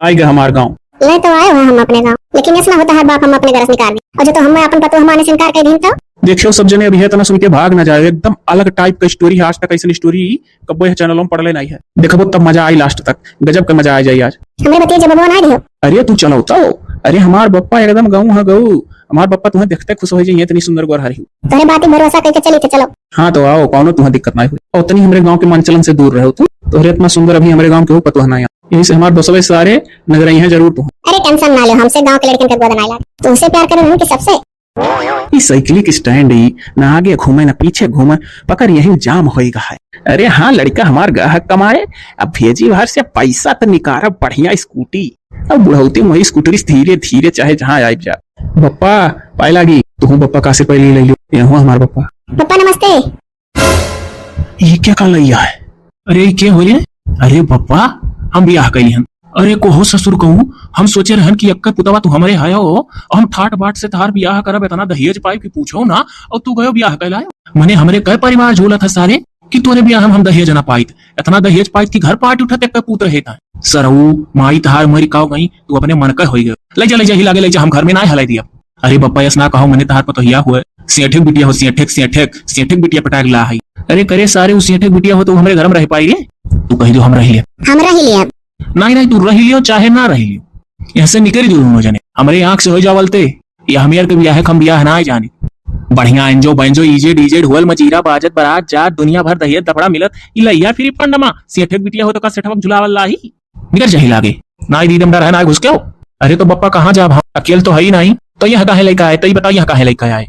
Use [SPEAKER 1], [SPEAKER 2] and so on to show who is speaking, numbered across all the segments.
[SPEAKER 1] आएगा हमारे गाँव।
[SPEAKER 2] ले तो आए हो हम अपने गाँव, लेकिन ऐसा होता है बाप हम अपने घर से निकाल दी और जो तो हम अपन पतो हमारे से इनकार कर दी तो
[SPEAKER 1] देखियो सब जने अभी है तना सुन के भाग ना जाए, एकदम अलग टाइप का स्टोरी है। आज तक ऐसी स्टोरी कब्बो है चैनलों में पढ़ लेना है। देखो तब मजा आई, लास्ट तक गजब का मजा आ जाए आज।
[SPEAKER 2] हमें बताइए जब बबुआ ना दियो।
[SPEAKER 1] अरे तू चलो तो, अरे हमार बप्पा एकदम गऊ है गऊ। हमार बप्पा तुम्हें देखते खुश हो जाइए, इतनी सुंदर गोर हरी।
[SPEAKER 2] तोरे बात भरोसा करके चली तो चलो।
[SPEAKER 1] हाँ तो आओ, कौनो तुम्हें दिक्कत ना हुई। और उतनी हमारे गाँव के मनचलन से दूर रहो तुम। तोहरे इतना सुंदर अभी हमारे गाँव के हो पतो ना, यही से हमारे दोस्तों सारे नजर आई हैं जरूर तुम।
[SPEAKER 2] अरे टेंशन ना लो, हमसे गांव के लड़कियों का गोद ना लागे। तुमसे प्यार करे नहीं कि सबसे।
[SPEAKER 1] साइकिल स्टैंड ही ना आगे घूमे ना पीछे घूमे, पकड़ यही जाम होएगा है। अरे हाँ लड़का हमार ग्राहक कमाए, अब भेजी बाहर से पैसा तो निकारा बढ़िया स्कूटी। अब बुढ़ौती वही स्कूटरी धीरे धीरे चाहे जहाँ आए जा। बप्पा पाई लागी तू बप्पा का से पहले ले लो। यहाँ हमार बप्पा।
[SPEAKER 2] पप्पा नमस्ते।
[SPEAKER 1] ये क्या कर लिया है? अरे क्या हो रही है? अरे बप्पा हम ब्याह कही हन। अरे को हो ससुर कहूँ, हम सोचे रहन कि अक्का पुतवा तू हमारे आयो हो, हम ठाट बाट से तार ब्याह करब, इतना दहेज पाई कि पूछो ना, और तू गयो ब्याह कर लायो। मने हमरे कई परिवार झूला था सारे कि तोरे ब्याह हम दहेज ना पाई, इतना दहेज पाई कि घर पार्टी उठा तक पुत्र है था। सरऊ माई तार मरी काव गई, तू अपने मन का हो गयो। ले जा हिला ले जा, हम घर में ना हलाई दिया। अरे बप्पा यस ना कहो, मैंने तार पर तो हिया हुआ सेठक बिटिया हो, सेठक बिटिया पटाक ला है। अरे करे सारे उस सेठक बिटिया हो तो हमारे घर में रह पाई रे? तू कही दो हम रह लिया।
[SPEAKER 2] हम रह लिया।
[SPEAKER 1] नहीं तू रह लियो चाहे ना रह लियो, यहाँ से निकल दो दोनों जने। हमारे आंख से हो जावलते या हमियर के ब्याह हम ब्याह ना जाने। बढ़िया एंजो बैंजो इजेड इजेड हुअल मचीरा बाजत बारात जात दुनिया भर दहेज दफड़ा मिलत इलैया फिर पंडमा सेठक बिटिया हो तो का सेठक झुलावल लाही निकल जाही लागे। ना दीदम डर है ना घुस के हो। अरे तो बप्पा कहाँ जा, अकेले तो है ही नहीं, तो यह काहे लेकर आए? तो ये बताओ यह काहे लेकर आए?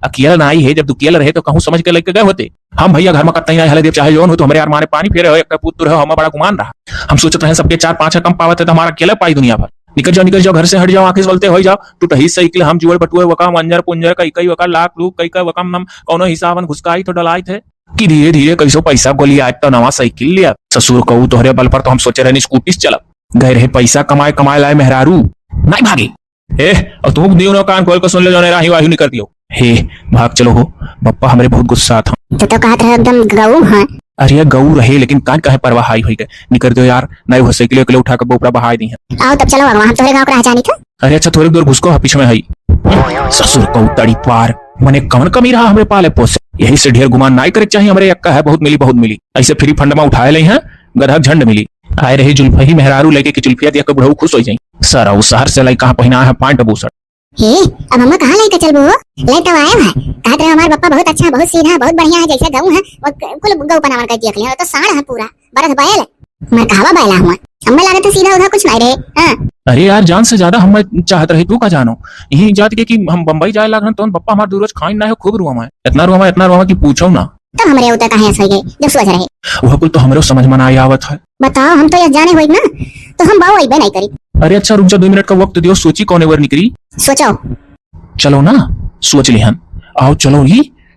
[SPEAKER 1] अकेला ना ही है, जब तू अकेला रहे तो कहूँ समझ के लेके गए होते। हम भैया घर में कत्ता ही हले देव चाहे जोन हो, तो हमारे यार माने पानी फेरे हो, एक पुत्र हो, हम बड़ा गुमान रहा। हम सोचते रहे सबके 4-5 कम पावत है तो हमारा अकेला पाई दुनिया भर। निकल जाओ घर से, हट जाओ, आंखें बोलते हो जाओ। तू टही साइकिल हम जुड़ बटुए वकाम अंजर पुंजर कई वका लाख लूक कई वकाम हम कौनो हिसाबन घुसकाई तो डलाई थे कि धीरे धीरे कैसो पैसा गोली आज तो नवा साइकिल लिया। ससुर कहू तोहरे बल पर तो हम सोचे रहे स्कूटी से चलब। गए रहे पैसा कमाए लाए मेहरारू नहीं भागे। हे और तुम दियो ना कान खोल कर सुन ले, जाने राही वाही नहीं कर दियो। हे भाग चलो हो, बप्पा हमारे बहुत गुस्सा था।
[SPEAKER 2] तो कहत रहे एकदम गऊ है।
[SPEAKER 1] अरे गऊ रहे लेकिन कान कहे परवाह आई हुई गए। निकल दो यार, नए हो साइकिल के उठा कर बोपरा बहाई दी है।
[SPEAKER 2] आओ तब चलो हम तोरे गांव का जानी था।
[SPEAKER 1] अरे अच्छा थोड़ी दूर घुसको पीछे में हई। ससुर को तड़ी पार मने कौन कमी रहा हमरे पाले पोसे। यही से ढेर गुमान नहीं करे चाहिए। हमारे अक्का है बहुत मिली ऐसे फ्री फंड में उठाए ले हैं, गधा झंड मिली। आए रही जुल्फी मेहरारू लेके कि जुल्फिया दिया बुढ़ऊ खुश हो जाई। सर उस शहर से लाई कहाँ पहना है पांट बूसर।
[SPEAKER 2] हे अब हम कहाँ लेके चलबो? ले तो आए हैं, कहत रहे हमारे पप्पा बहुत अच्छा बहुत सीधा बहुत बढ़िया है, जैसे गऊ है और कुल गऊ पनावर कर दिया खलिया तो साढ़ है पूरा बरस बैल मर कहवा बैला हुआ। हमें लगे तो सीधा उधर कुछ नहीं रहे। हां
[SPEAKER 1] अरे यार जान से ज्यादा हम चाहत रही, तू का जानो यही जात के कि हम बंबई जाए लागन तो पप्पा हमार दूर रोज खाइन ना है, खूब रुआ मैं इतना रुआ कि पूछो ना।
[SPEAKER 2] तो हमरे उतर कहां सो गए जब सोच रहे
[SPEAKER 1] वह कुल तो हमरो समझ में ना आवत है।
[SPEAKER 2] बताओ हम तो यह जाने होई ना तो हम बाऊ अइबे नहीं करी।
[SPEAKER 1] अरे अच्छा रुक जा 2 मिनट का वक्त दियो, सोची कौन वर निकली।
[SPEAKER 2] सोचो
[SPEAKER 1] चलो ना सोच लिहन। आओ चलो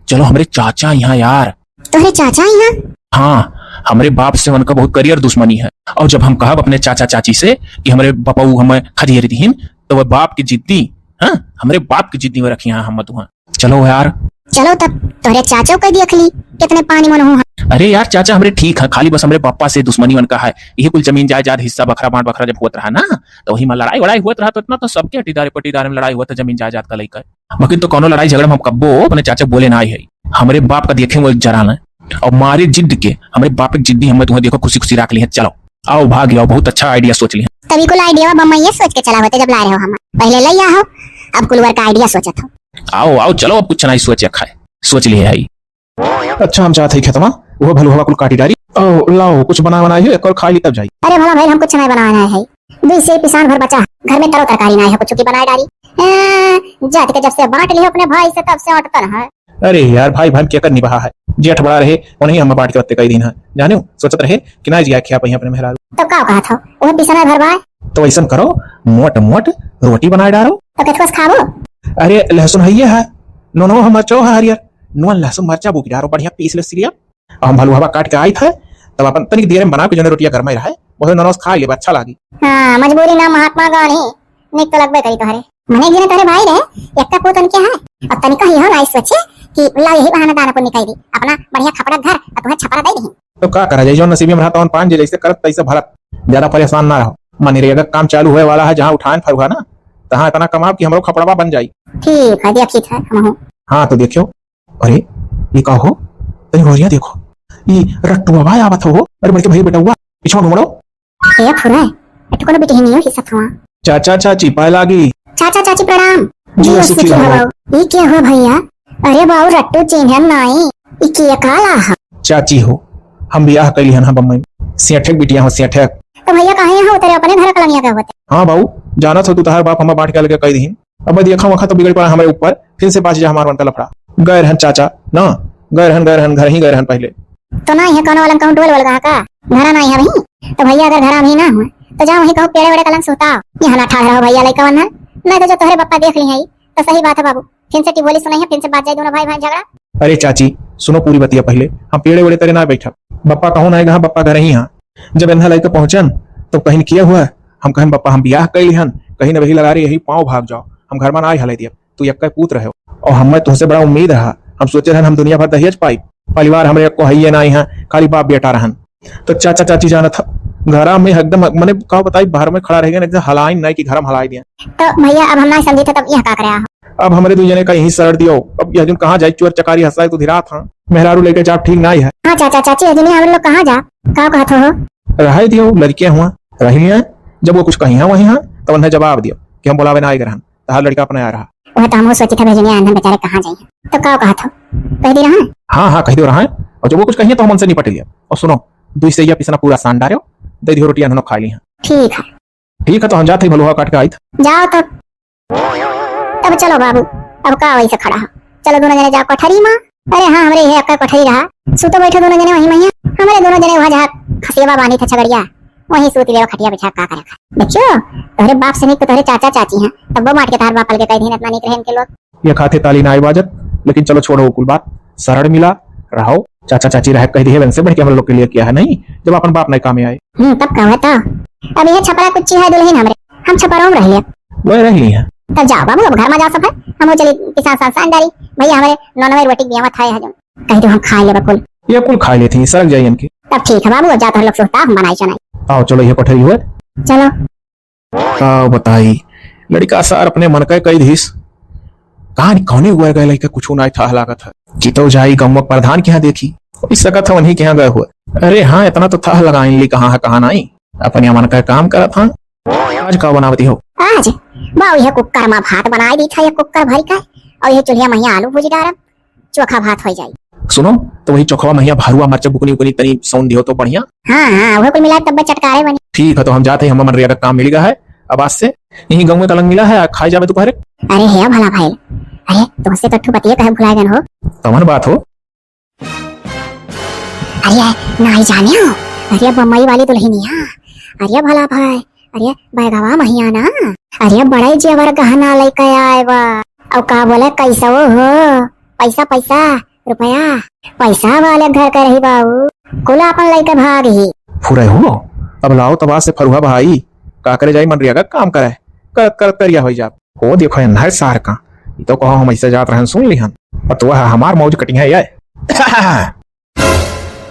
[SPEAKER 1] चलो हमारे चाचा यहाँ यार।
[SPEAKER 2] तोहरे चाचा यहाँ?
[SPEAKER 1] हाँ हमारे बाप से उनका बहुत करियर दुश्मनी है, और जब हम कहा अपने चाचा चाची से कि हमारे बापू हमें खदियर दीन तो वह बाप की जिद्दी, हाँ हमारे बाप की जिद्दी में रखी हैं हम तुहा। चलो यार
[SPEAKER 2] चलो तब तोहरे चाचा को देख ली कितने पानी मन हो।
[SPEAKER 1] अरे यार चाचा हमारे ठीक है, खाली बस हमारे पापा से दुश्मनी उनका है। यही कुल जमीन जायदाद हिस्सा बखरा बांट बखरा जब होता रहा ना तो वही में लड़ाई वड़ाई हुआ रहा, तो इतना तो सबके पटीदार में लड़ाई हुआ था जमीन जायदाद का लेकर। बाकी तो कोनो लड़ाई झगड़ा हम कब्बो अपने चाचा बोले ना है। हमारे बाप का देखे वो जरा ना और मारे जिद के हमारे बाप की जिद्दी हमें तुम्हें देखो खुशी खुशी रख ली है। चलो आओ भाग आओ, बहुत अच्छा आइडिया सोच लिया।
[SPEAKER 2] तभी कुल आइडिया बम्मा ये सोच के चला होते जब ला रहे हो हम पहले ले आओ, अब कुल वर्क आइडिया सोचा था।
[SPEAKER 1] आओ चलो अब कुछ नहीं सोच रखा है, सोच लिए है। अच्छा हम चाहते खेतमा वो भलो हवा कुल काटी डारी ओ लाओ कुछ बनाए एक और खा ली तब जाई।
[SPEAKER 2] अरे भला भाई हम कुछ नहीं बनाना है, 2 से पिसान भर बचा घर में तरो तरकारी नहीं है, कुछ की बनाए डारी जात के जब से बांट लियो अपने भाई से तब से अटकर है।
[SPEAKER 1] अरे यार भाई क्या कर निभा है, जेठ बड़ा रहे उन्हीं हम बांट के रखते कई दिन है जाने सोचत रहे कि ना जिया खिया पही अपने मेहरारू।
[SPEAKER 2] तो का कहा था वो पिसना भरवाए
[SPEAKER 1] तो ऐसा करो मोट रोटी बनाए डालो
[SPEAKER 2] तो किसको खाबो।
[SPEAKER 1] अरे लहसुन है नो हम मरचो है हरियर नो लहसुन मरचा बुक डारो बढ़िया पीस ले सिरिया। हम भलू हवा काट के आई थे तब अपन तनिक देर में बना के जने रोटियां घर में रहे बहुत ननोस खा ले अच्छा लागी।
[SPEAKER 2] हां मजबूरी ना महात्मा गांधी निक तो लगबे करी तोहरे मने गिने तोरे भाई रे एकटा पोतन के है और तनिका ही हो ना सोचे कि ला यही बहाना दाना पर निकाई दी अपना बढ़िया खपड़ा घर और तुम्हें छपरा दे दी।
[SPEAKER 1] तो का करा जाए जो नसीब में रहता हूं 5 जैसे करत तैसे भरत ज्यादा परेशान ना रहो।
[SPEAKER 3] मनरेगा काम चालू हुए वाला है, जहाँ उठान फरुआ ना तहाँ इतना कमाब कि हमरो खपड़वा बन जाई।
[SPEAKER 2] ठीक है देखी था हम।
[SPEAKER 3] हाँ तो देखियो। अरे ये का हो, तनी होरिया देखो, ये रट्टुआ भाई आवत हो। अरे बड़के भाई बेटा हुआ पीछे घुमड़ो।
[SPEAKER 2] ए फुरा एटको न बेटी हिनियो हिस्सा था।
[SPEAKER 3] चाचा चाची पाए लागी।
[SPEAKER 2] चाचा चाची प्रणाम।
[SPEAKER 3] जी सुखी रहो।
[SPEAKER 2] ये क्या हुआ भैया? अरे बाबू रट्टू चिन्हन नहीं ई के काला है।
[SPEAKER 3] चाची हो, हम बियाह कैली हन बम्बई, सेठक बिटिया हो सेठक।
[SPEAKER 2] तो भैया कहाँ यहाँ उतरे अपने घर कलमिया का होते?
[SPEAKER 3] हाँ बाबू जानत हो तू, तहार बाप हमें बांट के अलग कह दीन। अब देखा वखा तो बिगड़ पड़ा हमारे ऊपर, फिर से बाज जा हमार मन का लफड़ा। गए रहन चाचा ना, गए रहन घर ही गए रहन पहले।
[SPEAKER 2] तो ना यहाँ कौन वाला कहूँ डोल वाला का घरा ना यहाँ वही। तो भैया अगर घरा भी ना हुआ तो जाओ वहीं कहूँ पेड़े वेड़े कलंग सोता यहाँ ना ठाड़ रहो भैया लड़का वरना नहीं तो जो तोहरे पप्पा देख ली है तो सही बात है बाबू। फिर से टिबोली सुनाई है, फिर से बात जाए दोनों भाई भाई झगड़ा।
[SPEAKER 3] अरे चाची सुनो पूरी बतिया पहले, हम पेड़े वेड़े तेरे ना बैठा, बप्पा कहूँ ना आएगा, बप्पा घर ही हाँ। जब इन्हा लड़का पहुंचन तो कहीं किया हुआ हम कहन बप्पा हम बियाह कैली हन, कहीं न वही लगा रही यही पाँव भाग जाओ, हम घर में ना हले दिया, तू एक पुत्र है और हमें तुमसे बड़ा उम्मीद रहा। हम सोचे रहन हम दुनिया भर दहेज पाई, परिवार हमारे को है ना यहाँ खाली बाप बेटा रहन। तो चाचा चाची जाना था घरा में एकदम मैंने कहा बताई बाहर में खड़ा रहेगा एकदम हलाई नहीं कि घर में हलाई दिया।
[SPEAKER 2] तो भैया अब हम ना समझे थे तब यह का करे।
[SPEAKER 3] अब हमारे दो जने का यही सर दियो। अब यह जो कहाँ जाए चोर चकारी हंसा तो धीरा था मेहरारू लेके जाप ठीक नहीं है।
[SPEAKER 2] हाँ चाचा चाची अजनी हम लोग कहाँ जा का कहते हो?
[SPEAKER 3] रह दियो लड़कियां हुआ रही हैं, जब वो कुछ कही है वही हाँ तब उन्हें जवाब दियो कि हम बोलावे ना आए रहन, तो हर लड़का अपने आ रहा।
[SPEAKER 2] वह तो हम सोची था भेजनी आंधन बेचारे कहाँ जाइए तो का कहा था कह दी रहा।
[SPEAKER 3] हाँ हाँ कह दो रहा है, और जब वो कुछ कही तो हम उनसे निपट लिया। और सुनो दुई से पिसना पूरा सान डालो, दे दियो रोटियां खा ली हैं। ठीक है तो हम जाते भलोहा काट के आई
[SPEAKER 2] जाओ तब चलो बाबू अब का वही से खड़ा हो। चलो दोनों जने जाओ कोठरी में। अरे हाँ हमारे ये आपका कोठरी रहा, सुतो बैठो दोनों जने वहीं मैया। हमारे दोनों जने वहाँ जहाँ खसेवा बानी था छगड़िया वहीं सूत ले खटिया बिछा का रखा। देखियो तोहरे बाप से नहीं तो तोहरे चाचा चाची हैं, तब वो मार के तार बाप पल के कह दी इतना नहीं रहन के लोग।
[SPEAKER 3] ये खाते ताली ना इबाजत, लेकिन चलो छोड़ो कुल बात, सरड़ मिला रहो। चाचा चाची रह कह दिए वैसे बढ़ के हम लोग के लिए किया है नहीं, जब अपन बाप नहीं काम में आए।
[SPEAKER 2] तब कहा था अब ये छपरा कुछ है दुल्हन हमरे, हम छपरों में रह लिया
[SPEAKER 3] वह रह ली है।
[SPEAKER 2] तब जाओ बाबू अब घर में जा सब है। हम चली किसान संस्थान डाली भैया हमारे नॉनवेज रोटी बियावा था है जो कह दो हम खा ले बकुल
[SPEAKER 3] ये कुल खा ली थी सरक जाइए इनकी।
[SPEAKER 2] तब ठीक है बाबू अब जाता हम लोग सोता हम बनाई चनाई।
[SPEAKER 3] आओ चलो ये कोठरी हुए
[SPEAKER 2] चलो।
[SPEAKER 3] आओ बताई लड़का सर अपने मन का कई धीस कहानी कौने हुआ गए लड़का कुछ ना था लागत है कि तो जाई गम प्रधान के यहाँ देखी इस सकत था वहीं के यहाँ गए हुए। अरे हाँ इतना तो था लगा ली कहाँ है कहाँ नहीं, अपने मन का काम करा था। आज का बनावती हो?
[SPEAKER 2] आज बाबू यह कुकर में भात बनाई दी था, ये कुकर भरी का और ये चूल्हा मैया आलू भुजी डाल चोखा भात हो जाई।
[SPEAKER 3] सुनो तो वही चोखवा मैया भरुआ मरचा बुकनी उकनी तनी सौन दियो तो बढ़िया।
[SPEAKER 2] हाँ वो कुल मिला तब चटकारे बनी।
[SPEAKER 3] ठीक है तो हम जाते हैं, हम मनरेगा का काम मिल गया है, अब आज से यही गाँव में तलंग मिला है, खाई जावे दोपहर।
[SPEAKER 2] अरे है भला भाई, अरे तुमसे तो बतिए कहे भुला गए हो
[SPEAKER 3] तमन बात हो।
[SPEAKER 2] अरे नहीं जाने हो, अरे बम्बई वाली दुल्हनिया, अरे भला भाई, अरे बैगवा महिया ना, अरे बड़े जेवर गहना लेके आए बा। अब का बोले कैसा हो पैसा पैसा रुपया पैसा वाले घर का रही बाबू कुल अपन लेके भाग ही
[SPEAKER 3] फुरे हो। अब लाओ तब से फरुआ भाई का करे जाई मनरेगा काम करे कर करिया हो जा। हो देखो अन्हर सार का ये तो कहो हम ऐसे जात रहन सुन ली हन और तो वह हमार मौज कटिंग है ये।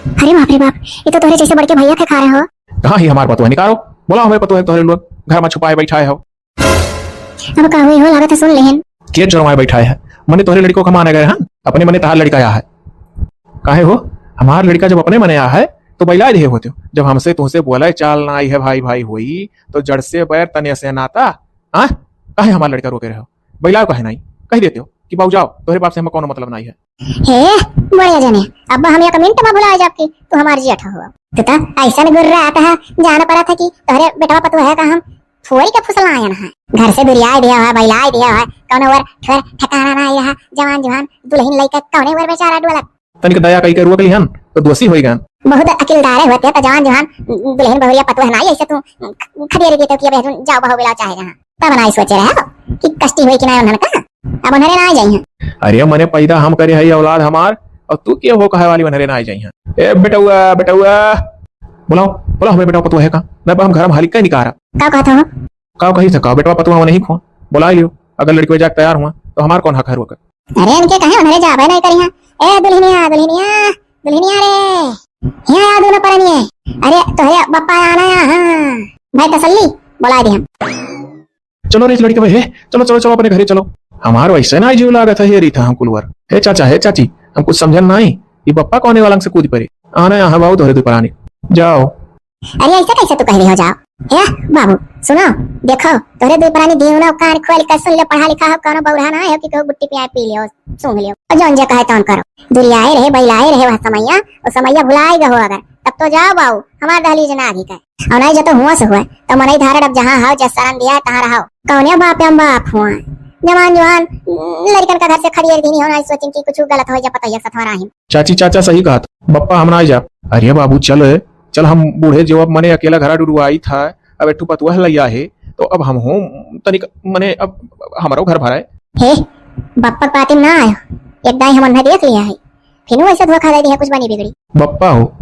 [SPEAKER 2] अरे बाप रे बाप, ये तो तोहरे जैसे बड़के भैया के खा रहे हो।
[SPEAKER 3] कहाँ ही हमार पतो है निकालो, बोला हमें पतो है तोहरे लोग घर में छुपाए बैठाए हो।
[SPEAKER 2] अब का हुई हो लागत है सुन लेहन
[SPEAKER 3] के चुरमाए बैठाए है मने तोहरे लड़को कमाने गए हन, अपने मने तहार लड़का आया है। काहे हो हमार लड़का जब अपने मने आया है तो बैलाए दे होते हो, जब हमसे तुमसे बोला चाल ना आई है भाई भाई हुई तो जड़ से बैर तने से नाता। हाँ काहे हमार लड़का रोके रहे हो, बैलाओ काहे नहीं कह देते हो कि बाबू जाओ तोहरे बाप से हमें कौन मतलब नहीं है।
[SPEAKER 2] हे बढ़िया जने अब हम एक मिनट में भुला जाके तो हमारी जेठा हुआ तो ऐसा गुर रहा आता है जाना पड़ा था कि तोहरे बेटवा पतो है का हम थोड़ी के फुसला आया ना है, घर से दुरियाए दिया है बैलाए दिया है कौन वर फिर ठिकाना नहीं रहा, जवान जवान दुल्हन लइका कौने वर बेचारा डोलत
[SPEAKER 3] तनिक दया कई के रोक ली हन तो दोषी होई गन।
[SPEAKER 2] बहुत अकिलदारे होते तो जवान जवान दुल्हन बहुरिया पतो है ना ऐसे तू खड़िया देते कि अब जाओ बहु बिला चाहे जहां तब ना सोचे रहे कि कष्टी होई कि ना उन्हन का अब उन्हरे ना जाई हैं।
[SPEAKER 3] अरे मने पैदा हम करे है औलाद हमार और तू के हो कहे वाली उन्हरे ना जाई हैं। ए बेटुआ बेटुआ बोलाओ बोला हमें बेटा पतो है का मैं हम घर में हालिक का निकारा
[SPEAKER 2] का कहता हो
[SPEAKER 3] का कही सका बेटवा पतो नहीं खो बुला लियो, अगर लड़की जाके तैयार हुआ तो हमार कौन हक है रोक।
[SPEAKER 2] अरे इनके कहे उन्हरे जाबे नहीं करी हैं। ए दुल्हनिया दुल्हनिया दुल्हनिया रे यहाँ आ दोनों परनिए, अरे तोहरे बप्पा आना है। भाई तसल्ली बुला दी हम।
[SPEAKER 3] चलो रे इस लड़के भाई, चलो चलो चलो अपने घरे चलो। हमार वैसे ना जीव लागत है, ये रही था हम कुलवर। हे चाचा, हे चाची, हम कुछ समझन नहीं। ये पप्पा कोने वाला से कूद पड़े आना यहाँ बाबू तोहरे दुपहर आने जाओ।
[SPEAKER 2] अरे ऐसा कैसे तू कह रही हो जाओ। ए बाबू सुनो, देखो तोरे दो पुरानी दीवना कान खोल कर सुन ले, पढ़ा लिखा हो, कोनो बौरा ना हो कि को गुट्टी पिया पी लियो, सूंघ लियो और जौन जे कहे तौन करो। दुरियाए रहे बैलाए रहे वह समैया, वो समैया भुलाए गहो अगर, तब तो जाओ बाबू हमार दहलीज ना आगे कहे। और नहीं जो तो हुआ से हुआ तो मनई धारड़ अब जहाँ हो, जस शरण दिया तहाँ रहो। कौनिया बाप हम बाप हुआ जवान जवान लड़कन का घर से खड़ी दी नहीं होना, सोचें कि कुछ गलत हो जा पता है सथवा रही।
[SPEAKER 3] चाची चाचा सही कहा था, बप्पा हम ना जा। अरे बाबू चल चल, हम बूढ़े जो अब मने अकेला घरा डुडुआई था, अब एक पतुआ लैया है तो अब हम हो तनिक मने अब हमारो घर भराए।
[SPEAKER 2] हे बप्पा पाती ना आयो, एक दाई हम अन्ना देख लिया है, फिर ऐसा धोखा दे दिया कुछ बनी बिगड़ी।
[SPEAKER 3] बप्पा हो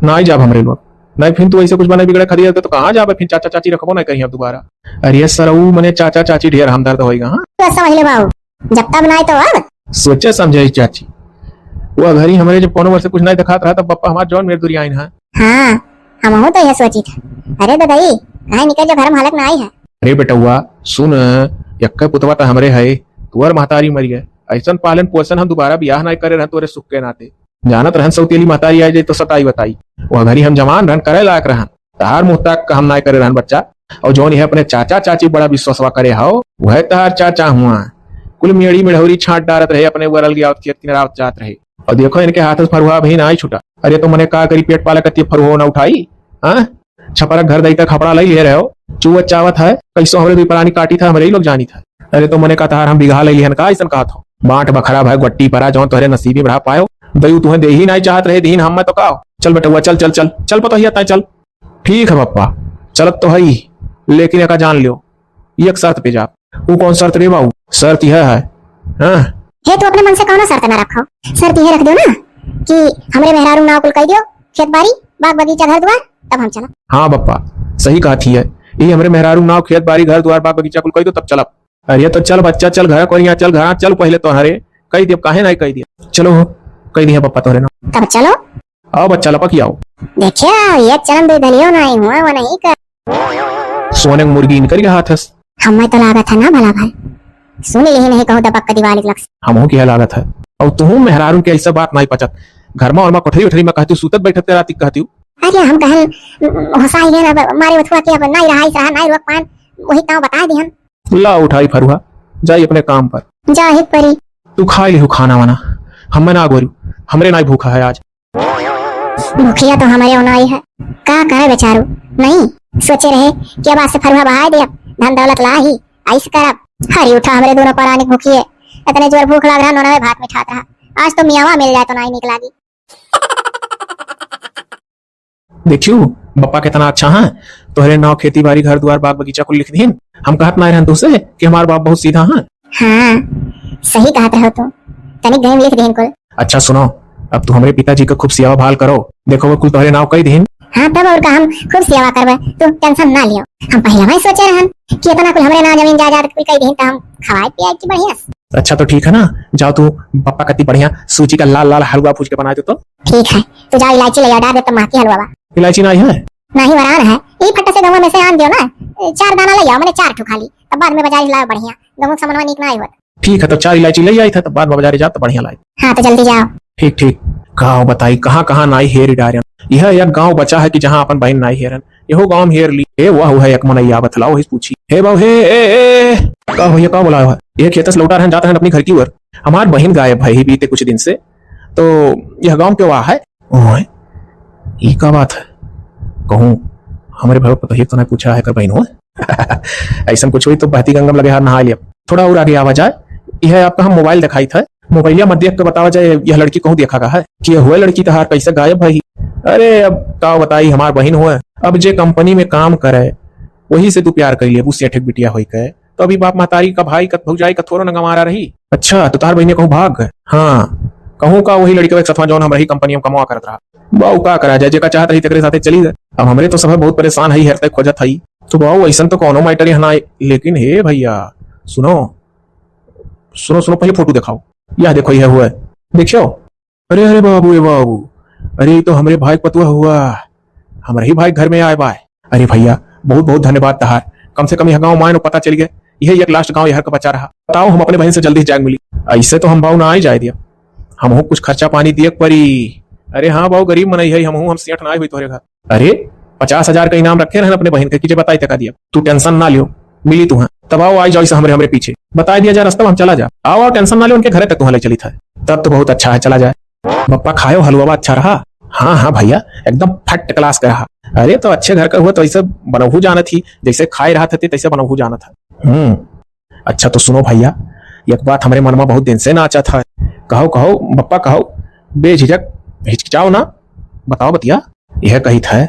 [SPEAKER 3] ना ही जाब हमरे लोग, नहीं फिर तू ऐसे कुछ बने बिगड़े खड़ी तो कहाँ जाबे, फिर चाचा चाची रखबो नहीं कहीं अब दोबारा। अरे सरऊ मने चाचा चाची ढेर हमदर्द होएगा। हाँ
[SPEAKER 2] तो समझ ले बाबू, जब तब ना तो अब
[SPEAKER 3] सोचे समझे चाची, वो घरी हमारे जब कोनो वर्ष कुछ नहीं दिखात रहा तब बप्पा हमार जौन मेरे दुरी आइन है।
[SPEAKER 2] हाँ हम हो तो यह सोची था। अरे दादाई कहीं निकल जो घर में हालत ना आई है।
[SPEAKER 3] अरे बेटुआ सुन, यक्का पुतवा तो हमरे है, तुअर महतारी मरी है, ऐसा पालन पोषण हम दोबारा ब्याह नहीं करे रहन तोरे सुख के नाते। जानत रहन सौतेली महतारी आई जाए तो सताई बताई, वो घरी हम जमान रहन करे लायक रहन, तार मुंह तक हम नहीं करे रहन बच्चा। और जौन है अपने चाचा चाची बड़ा विश्वासवा करे हो, वह तार चाचा हुआ कुल मेड़ी मेढ़ौरी छाट डारत रहे, अपने वरल गया खेत किनारा जात रहे। और देखो इनके हाथ से फरुहा भी ना छूटा। अरे तो मने का करी पेट पाला कती फरुहा ना उठाई। हाँ छपरा घर दई का खपड़ा ले ले रहे हो, चुवत चावत है कैसो हमरे भी परानी काटी था, हमरे ही लोग जानी था। अरे तो मने का तार हम बिघा ले लिहन का ऐसा कहा था, बांट बखरा भाई गट्टी परा जौन तोहरे नसीबी बढ़ा पायो, दयू तुम्हें दे ही नहीं चाहत रहे दीन हम तो का। चल बेटा चल चल चल चल पता ही आता चल। ठीक है पप्पा चलत तो है ही, लेकिन एक जान लियो एक शर्त पे जा। वो कौन शर्त रे बाबू? शर्त यह है हाँ
[SPEAKER 2] हे तो अपने मन से कौन शर्त ना रखो, शर्त यह रख दो ना कि हमरे मेहरारू नाव कुल कह दियो, खेत बाड़ी बाग बगीचा घर द्वार, तब हम चला।
[SPEAKER 3] हाँ बप्पा सही कहा थी है, ये हमरे मेहरारू नाव खेत बाड़ी घर द्वार बाग बगीचा कुल कह दो तब चलब। अरे तो चल बच्चा चल घर को चल घर चल, पहले तो हरे कह दिया काहे नहीं कह दिया। चलो कह दिया पप्पा तोरे ना,
[SPEAKER 2] तब चलो
[SPEAKER 3] आओ बच्चा लपक आओ।
[SPEAKER 2] देखियो ये चलन दे दलियो नहीं हुआ वो नहीं कर
[SPEAKER 3] सोने मुर्गी इन करी हाथ हस।
[SPEAKER 2] हमें तो लागत है ना भला भाई, सुन ही नहीं कहो दबक का दिवाली लक्ष्य
[SPEAKER 3] हमो की लागत है। और तू मेहरारू के ऐसा बात नहीं पचत, घर में और मैं कोठरी उठरी में कहती सुतत बैठत राती कहती।
[SPEAKER 2] अरे हम कहन हसाई गए ना मारे उठवा के अब नहीं रहा रहा नहीं रोक पान, वही ताऊ बता दी हम।
[SPEAKER 3] ला उठाई फरुहा जाई अपने काम पर,
[SPEAKER 2] जा हित परी
[SPEAKER 3] तू खाई ले खाना वाना, हम ना गोरू हमरे नहीं भूखा है आज।
[SPEAKER 2] भूखिया तो हमारे ओनाई है, का करे बेचारू नहीं सोचे रहे कि अब आज से फरुहा बहाई दे, धन दौलत ला ही ऐस करब। हरी उठा हमरे दोनों परानी भूखिए, इतने जोर भूख लग रहा नोना में भात में ठात रहा, आज तो मियावा मिल जाए तो नहीं निकला दी।
[SPEAKER 3] देखियो बप्पा कितना अच्छा है, तोहरे नाव खेती बाड़ी घर द्वार बाग बगीचा को लिख दीन। हम कहत ना रहन तुसे कि हमार बाप बहुत सीधा है।
[SPEAKER 2] हाँ सही कहत रहो तुम, तनिक गहम लिख दीन कुल।
[SPEAKER 3] अच्छा सुनो, अब तू हमारे पिताजी का खूब सेवा भाल करो, देखो वो कुल तोहरे नाव कई दीन।
[SPEAKER 2] हाँ तब और का हम खूब सेवा करबे, तू टेंशन ना लियो। हम पहले वही सोचे रहन कि इतना कुल हमरे ना जमीन जायदाद कुल कई दीन त हम खवाए पियाए की बढ़िया।
[SPEAKER 3] अच्छा तो ठीक है ना, जाओ तू पप्पा कति बढ़िया सूची का लाल लाल हलवा पूछ के बना दे तो।
[SPEAKER 2] ठीक है तू जाओ इलायची ले डाल दे तो माकी हलवा बा।
[SPEAKER 3] इलायची नहीं है?
[SPEAKER 2] नहीं वरान है, ये फट्टा से गवा में से आन दियो ना, 4 दाना ले आओ, मैंने 4 ठो खाली, तब बाद में बाजार लाओ बढ़िया, गमो समनवा निक ना आई होत।
[SPEAKER 3] ठीक है तो 4 इलायची ले आई था, तब बाद में बाजार जा तो बढ़िया लाई।
[SPEAKER 2] हाँ तो जल्दी जाओ।
[SPEAKER 3] ठीक ठीक। गाँव बताई कहाँ कहाँ नाई हेर डारन, यह एक गांव बचा है कि जहाँ अपन बहन नाई हेरन, यहो गांव हेर ली। ए वाह है एक मनैया बतलाओ ही पूछी, हे बाबू हे ए का भैया का बोला है, ये खेतस लौटा रहन जाता है अपनी घर की ओर, हमार बहन गायब है ही बीते कुछ दिन से, तो यह गांव क्यों है? ओए ये का बात है, कहूँ हमारे भाई को तो नहीं पूछा है कर बहन हो। ऐसा कुछ हुई तो बहती गंगम लगे हाथ नहा लिया। थोड़ा और आगे आवा जाए, यह आपका हम मोबाइल दिखाई था, मोबाइलिया मत देख के बतावा जाए यह लड़की कहूँ देखा का है कि हुआ लड़की तहार कैसे गायब भाई। अरे अब का बताई हमार बहन हुआ, अब जे कंपनी में काम करे वही से तू प्यार कर लिया, उससे ठेक बिटिया हुई कहे तो अभी बाप महतारी का भाई का भौजाई का थोड़ा न गमारा रही। अच्छा तो तार बहने कहूँ भाग गए? हाँ कहूँ का वही लड़की सफा जौन हमारी कंपनी में कमा करत रहा, बाऊ का करा जाए जेका चाहत रही तेरे साथे चली गए। अब हमरे तो सब बहुत परेशान है हेरते खोजत है, तो बाऊ ऐसा तो कौनो मैटर है ना। लेकिन हे भैया सुनो सुनो सुनो, पहले फोटो दिखाओ, यह देखो यह हुआ देखियो। अरे अरे बाबू ए बाबू, अरे तो हमारे भाई पतुआ हुआ, हमारे ही भाई घर में आए बाय। अरे भैया बहुत बहुत धन्यवाद तहार। कम से कम यह गाँव मायनो पता चल गया, यही एक लास्ट गाँव यह का बचा रहा। बताओ हम अपने बहन से जल्दी जाग मिली। ऐसे तो हम भाव ना आ ही जाए दिया, हम कुछ खर्चा पानी दिए परी। अरे हाँ भाव गरीब मन है, हम सेठ ना आए हुई तोहरे घर। अरे 50,000 का इनाम रखे रहे अपने बहन के, कि बताई तक दिया। तू टेंशन ना लियो, मिली तू तब आओ, आई जाओ हमरे हमरे पीछे बता दिया जाए रास्ता, हम चला जा। आओ टेंशन ना लियो, उनके घर तक तुम्हारे चली था। तब तो बहुत अच्छा है, चला जाए। पप्पा खायो हलवा अच्छा रहा? हाँ हाँ भैया, एकदम फट क्लास का रहा। अरे तो अच्छे घर का हुआ तो ऐसे बनहू जाना थी, जैसे खाए रहा था तैसे बनहू जाना था। अच्छा तो सुनो भैया, एक बात हमारे मन में बहुत दिन से नाचा था। कहो कहो बप्पा कहो, बेझिझक हिचकिचाओ ना, बताओ बतिया। यह कही था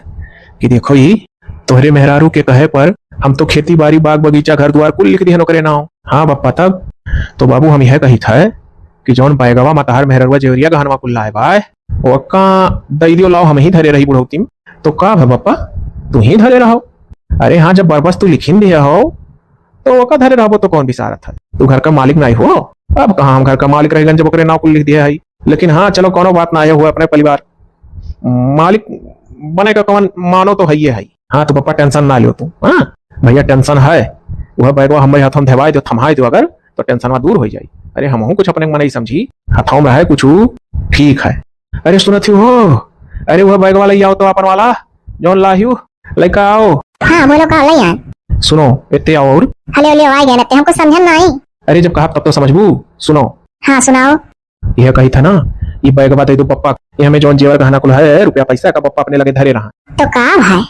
[SPEAKER 3] कि देखो ही तोहरे मेहरारू के कहे पर हम तो खेती बाड़ी बाग बगीचा घर द्वार कुल लिख दिए नौकरे ना हो। हाँ बप्पा तब तो बाबू हम यह कही था कि जौन बैगवा मतहार मेहरवा जेवरिया गहनवा कुल लाए बाय वो का दई दियो लाओ, हम ही धरे रही बुढ़ौती में। तो का है बप्पा, तू ही धरे रहो? अरे हाँ, जब बरबस तू लिखिन दिया हो तो वो का धरे रहो, तो कौन बिसारा था? तू घर का मालिक नहीं हो। अब कहाँ हम घर का मालिक रहेगा जब ओकरे नाव कुल लिख दिया है। लेकिन हाँ चलो कोनो बात ना, आया हुआ अपने परिवार मालिक बने का कौन मानो तो है ही है। हाँ तो पापा टेंशन ना लियो तू। हाँ भैया टेंशन है, वह बैगवा हमारे हाथों में धवाई दो, थमाई दो अगर, तो टेंशन में दूर हो जाए। अरे हम कुछ अपने मन ही समझी, हाथों में रहे कुछ ठीक है। अरे सुनत हो, अरे वह बैगवा ले आओ तो अपन वाला जौन लाहियो लड़का आओ।
[SPEAKER 2] हाँ बोलो का ले यार।
[SPEAKER 3] सुनो इतने आओ और
[SPEAKER 2] हले हले आ गए ना, हमको समझन नहीं।
[SPEAKER 3] अरे जब कहा तब तो समझबू। सुनो
[SPEAKER 2] हाँ सुनाओ।
[SPEAKER 3] यह कही था ना, ये बैगवा दे दो पप्पा, ये हमें जौन जेवर गहना कुल है रुपया पैसा का पप्पा अपने लगे धरे रहा।
[SPEAKER 2] तो का भाई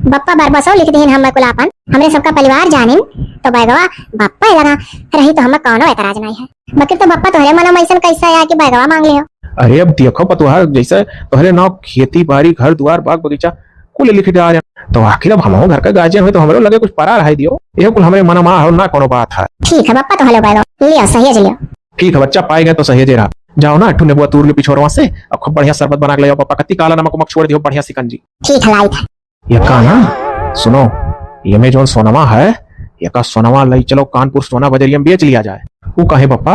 [SPEAKER 2] बप्पा बरबसो लिख दीन हम कुलापन, हमरे सबका परिवार जानिन तो बैगवा बप्पा लगा रही तो हम कौनो एतराज नहीं है। बाकी तो बप्पा तोहरे मन में ऐसा कैसा आया कि बैगवा मांग लियो?
[SPEAKER 3] अरे अब देखो पतुहा जैसे तोहरे नाव खेती बाड़ी घर द्वार बाग बगीचा कुल लिख दे आ रहे, तो आखिर अब हम घर का गार्जियन हुए तो हमरो लगे कुछ परा रह दियो। ये कुल हमारे मन में ना कोनो बात है।
[SPEAKER 2] ठीक है बप्पा, तो हलो बैगवा लियो, सहेज लियो।
[SPEAKER 3] ठीक है बच्चा, पाए गए तो सहेजे रहा। जाओ ना, ठुने बुआ तूर के पिछोरवा से अब खूब बढ़िया शरबत बना के ले आओ। पापा कत्ती काला नमक उमक छोड़ दियो, बढ़िया सिकंजी।
[SPEAKER 2] ठीक है लाई था।
[SPEAKER 3] ये का ना सुनो, ये में जो सोनमा है ये का सोनमा ले चलो कानपुर सोना बजरिया में बेच लिया जाए। वो कहे पप्पा?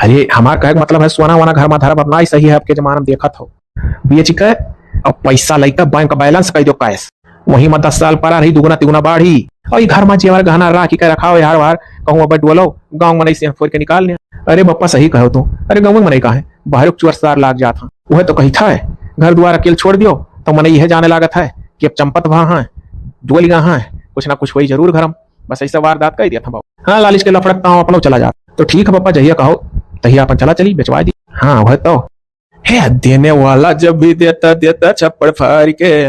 [SPEAKER 3] अरे हमारा कहे मतलब है सोना वाना घर में धरब अपना ही सही है, आपके जमाना में देखा था बेच के अब पैसा लेकर बैंक बैलेंस कर दो कैश, वही में 10 साल पड़ा रही दुगुना तिगुना बाढ़ी। और घर में जेवर गहना राखी के रखा हो यार वार कहूँ अब डोलो गाँव में नहीं से फोड़ के निकाल लिया। अरे बप्पा सही कहो तू, अरे गाँव में नहीं कहा है बाहर चुरसार लाग जाता, वह तो कही था घर द्वार अकेले छोड़ दियो तो मैंने यह जाने लागत है कि अब चंपत वहां है डोल यहाँ है, कुछ ना कुछ वही जरूर घरम, बस ऐसा वारदात कह दिया था बाबू। हाँ लालिश के लफड़कता हूँ अपना चला जाता। तो ठीक है पापा, जहिया कहो तहिया अपन चला चली बेचवा दी। हाँ वह तो है, देने वाला जब भी देता देता छप्पड़ फाड़ के।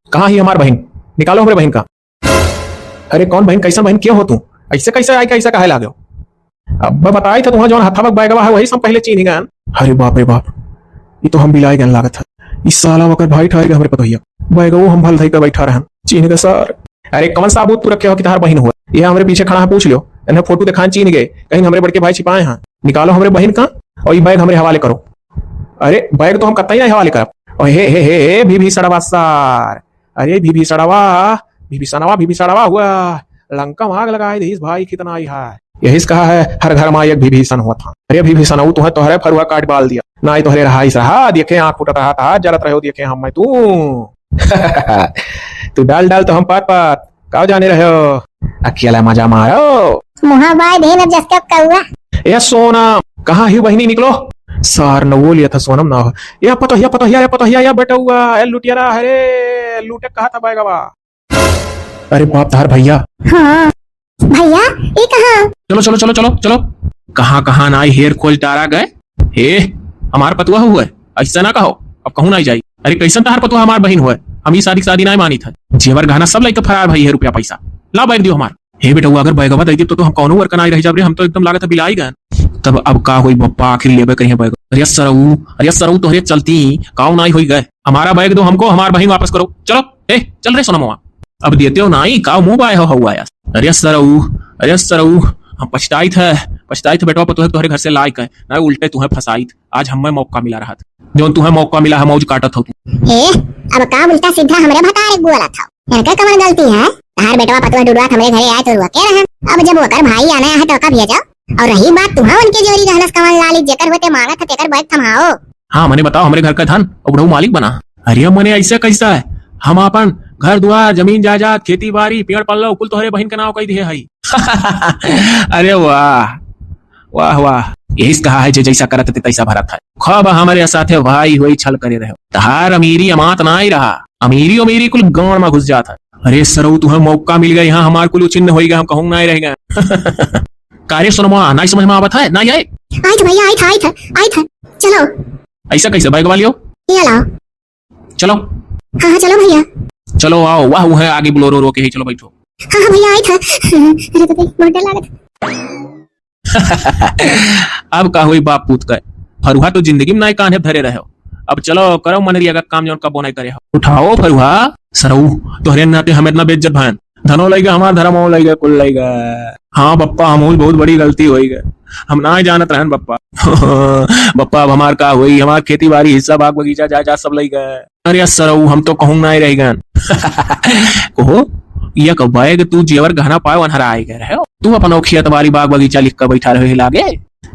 [SPEAKER 3] कहाँ ही हमार बहन, निकालो हमारे बहन का। अरे कौन बहन, कैसा बहन क्यों हो तू? ऐसे कैसे आई, कैसा कहे लागे? अब बताई था तुम्हारा जो हथावक बैगवा है वही सब पहले चीन गए। अरे बाप रे बाप, ये तो हम बिलाई गए लागत है। इस साला वक्त भाई ठहर गए हमारे पतोहिया बैगवो हम भल धई कर बैठा रहे चीन गए सर। अरे कौन साबूत तू रखे हो कि तार बहन हुआ? ये हमारे पीछे खड़ा है, पूछ लियो। इन्हें फोटो दिखान चीन गए, कहीं हमारे बड़के भाई छिपाए हैं। निकालो हमारे बहन का और ये बैग हमारे हवाले करो। अरे बैग तो हम कतई नहीं हवाले करब। और हे भी सड़वा सार, अरे भी सड़वा हुआ लंका में आग लगाए दीस भाई कितना आई है। यही कहा है हर घर में एक विभीषण हुआ था। अरे विभीषण हूँ तो है फरुआ काट बाल दिया ना ही तोहरे रहा रहा, देखे आंख फुटत रहा था जरत रहे हो, देखे हम मैं तू तू डाल डाल तो हम पात पात का जाने रहे हो, अकेला मजा मारो
[SPEAKER 2] मुहा बाय देन अब जस्कब कौआ।
[SPEAKER 3] ये सोना कहाँ ही बहनी निकलो सार न वो लिया था सोनम ना हो। ये पतोहिया या बेटा हुआ लुटिया अरे लूटे कहा था बैगवा। अरे बाप तार भैया।
[SPEAKER 2] हाँ भैया ये कहाँ?
[SPEAKER 1] चलो चलो चलो चलो चलो, कहाँ कहाँ ना हेर खोल टारा गए। हे हमार पतुआ हुआ है, ऐसा ना कहो, अब कहूँ ना जाई। अरे कैसन तार पतुआ हमार बहन हुआ है, हम ही शादी नहीं मानी था। जेवर गहना सब लाइक फरार भाई है, रुपया पैसा ला बैग दियो हमार। हे बेटा हुआ अगर बैगवा दे दी तो हम कौनो वर्क नहीं रह जाब रे, हम तो एकदम लागत है बिलाई गए। तब अब का हुई बप्पा आखिर लेबे कहीं बैग। अरे सरऊ तो चलती काऊ नहीं हुई गए, हमारा बैग दो हमको, हमार बहन वापस करो। चलो ए चल रे सोना मामा, अब देते हो नहीं काऊ मुंह बाय हो हुआ यार। अरे सरऊ हम पछताई थे बेटवा पर तुम्हारे घर से लायक है ना, उल्टे तुम्हें फसाई। आज हमें मौका मिला रहा था, जो तुम्हें मौका मिला है मौज काटत हो तुम।
[SPEAKER 2] अब का उल्टा सीधा हमरे भतारे बोला था, इनका कमर गलती है। तार बेटवा पतवा डुडवा हमरे घरे आए तो रुआ के रहा। अब जब ओकर भाई आना है तो का भेजा। और रही बात तुम्हां उनके जोरी गहनस कमल लाली जेकर होते मांगा था तेकर बैग थमाओ।
[SPEAKER 1] हाँ मैंने बताओ हमारे घर का धन और बड़ू मालिक बना। अरे मने ऐसा कैसा है, हम अपन घर दुआर जमीन जायदाद खेती बाड़ी पेड़ पल्लो कुल तोहरे बहन के नाव कही दिए हई। अरे वाह वाह वाह, यही कहा है जे जैसा करत थे तैसा भरत है। खब हमारे साथे भाई हुई छल करे रहे, तहार अमीरी अमात ना ही रहा, अमीरी अमीरी कुल गांव में घुस जाता। अरे सरऊ तुम्हें मौका मिल गया, यहाँ हमार कुल चिन्ह हो गया, हम कहूँ ना ही रह गए। कार्य सुनमा नहीं समझ में आवत है ना? ये
[SPEAKER 2] आई था भैया, आई था चलो।
[SPEAKER 1] ऐसा कैसे बैग वालियो?
[SPEAKER 2] ये लाओ।
[SPEAKER 1] चलो
[SPEAKER 2] हाँ हाँ चलो भैया।
[SPEAKER 1] चलो आओ, वाह वो है आगे बोलोरो रोके ही, चलो बैठो।
[SPEAKER 2] हाँ हाँ भैया आई था। अरे तो बहुत डर लागत।
[SPEAKER 1] अब का हुई बाप पूत का फरुहा तो जिंदगी में नहीं कान्हे धरे रहे हो। अब चलो करो मनरिया का काम, जो कबो नहीं करे हो। उठाओ फरुहा सरऊ, तोहरे नाते हमें इतना बेइज्जत भान धनो लगे, हमार धर्म लगे कुल लगे। हाँ बप्पा, हम बहुत बड़ी गलती हो गई, हम ना जानत रहन बप्पा। बप्पा अब हमार का हुई, हमार खेती बाड़ी हिस्सा बाग बगीचा जा सब लग गए। अरे सरऊ हम तो कहूँ ना ही रह गए। कहो ये बैग तू जेवर गहना पाए अनहरा आई गए रहे, तू अपन खेत बाड़ी बाग बगीचा लिख कर बैठा रहे लागे।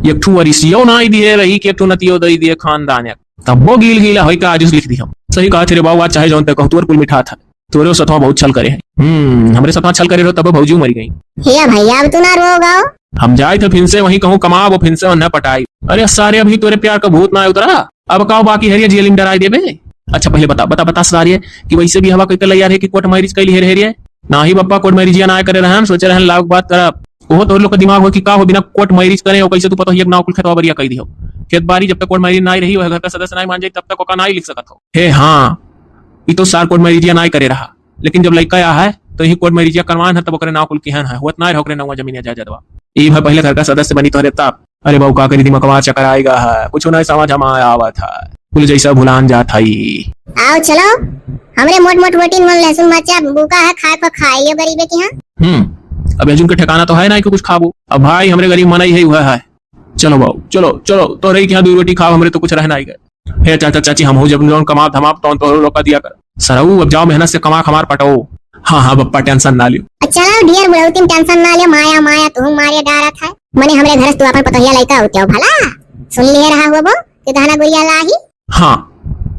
[SPEAKER 1] एक ठू अरिसियो ना दिए रही कि एक ठू नतियो दई दिए खानदान, तब वो गीला होई का आज लिख दी। हम सही कहा थे रे बाबू, चाहे जौन ते कहूं तोर कुल मिठा था, तोरे सतवा बहुत छल करे। हमरे सतवा छल करे रहो तब भौजी मरी गई।
[SPEAKER 2] हे भैया अब तू ना रोगा।
[SPEAKER 1] हम जाए थे फिर से वहीं कहूँ कमा, वो फिर से न पटाई। अरे सारे अभी तोरे प्यार का भूत ना उतरा, अब कहो बाकी हरिया जेलिंग डराई देबे। अच्छा पहले बता बता बता सारे कि वैसे भी हवा कह यार है कि कोर्ट मैरिज कैली हेरिया ना ही बप्पा, कोर्ट मैरिज ना करे रहन, सोचे रहन लाख बात करब। वो तो लोग का दिमाग हो कि का हो बिना कोर्ट मैरिज करे हो कैसे तू पता ही नाव कुल खेतवा बरिया कह दियो। खेत बाड़ी जब तक कोर्ट मैरिज ना रही हो, घर का सदस्य नहीं मान जाए तब तक ओका ना ही लिख सकत हो। हे हाँ, ये तो सार कोर्ट मैरिज ना करे रहा, लेकिन जब लड़का आया है तो ही कोर्ट मैरिज करवान है, तब ओकरे नाव कुल किहन है होत ना होकरे नाव जमीन जायदादवा। ई भाई पहले घर का सदस्य बनी तोहरे तब। अरे बाबू का करी दिमाग चक्कर आएगा है, कुछ नहीं समझ हम आवत है, कुल जैसा भुलान जात है।
[SPEAKER 2] आओ चलो, हमरे मोट मोट रोटी मन लहसुन मरचा भूखा है, खाए को खाइयो गरीबे के यहाँ।
[SPEAKER 1] अब अर्जुन के ठिकाना तो है ना कि कुछ खाबो। अब भाई हमरे गरीब मना ही हुआ है। चलो बाबू चलो चलो, तो रही क्या दो रोटी खाओ, हमरे तो कुछ रहना ही गए। हे चाचा चाची हम हो जब लोन कमा धमाप तो लोग का दिया कर सरऊ, अब जाओ मेहनत से कमा खमार पटाओ। हाँ हाँ बप्पा टेंशन ना लियो।
[SPEAKER 2] चलो डियर बुढ़ौती टेंशन ना लियो, माया माया तू मारे डारा था मने हमरे घर तू अपन पतोहिया लइका होते भला सुन लिए रहा हुआ वो कि गहना गुड़िया लाही।
[SPEAKER 1] हाँ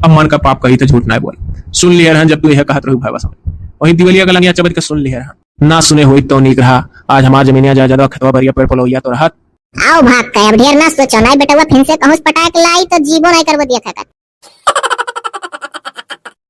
[SPEAKER 1] अब मन का पाप कही तो झूठ ना बोल, सुन लिए रहन जब तू यह कहत रही भाई बस वही दिवलिया का लंगिया चबत के सुन लिए रहन, ना सुने हुई तो नीक रहा। आज हमार जमीनिया जायदाद खतवा भरिया पेड़ पलोइया तो रहत।
[SPEAKER 2] आओ भाग के अब ढेर ना सोचो, नहीं बेटा फिर से कहूं पटा के लाई तो जीवो नहीं करबो दिया था।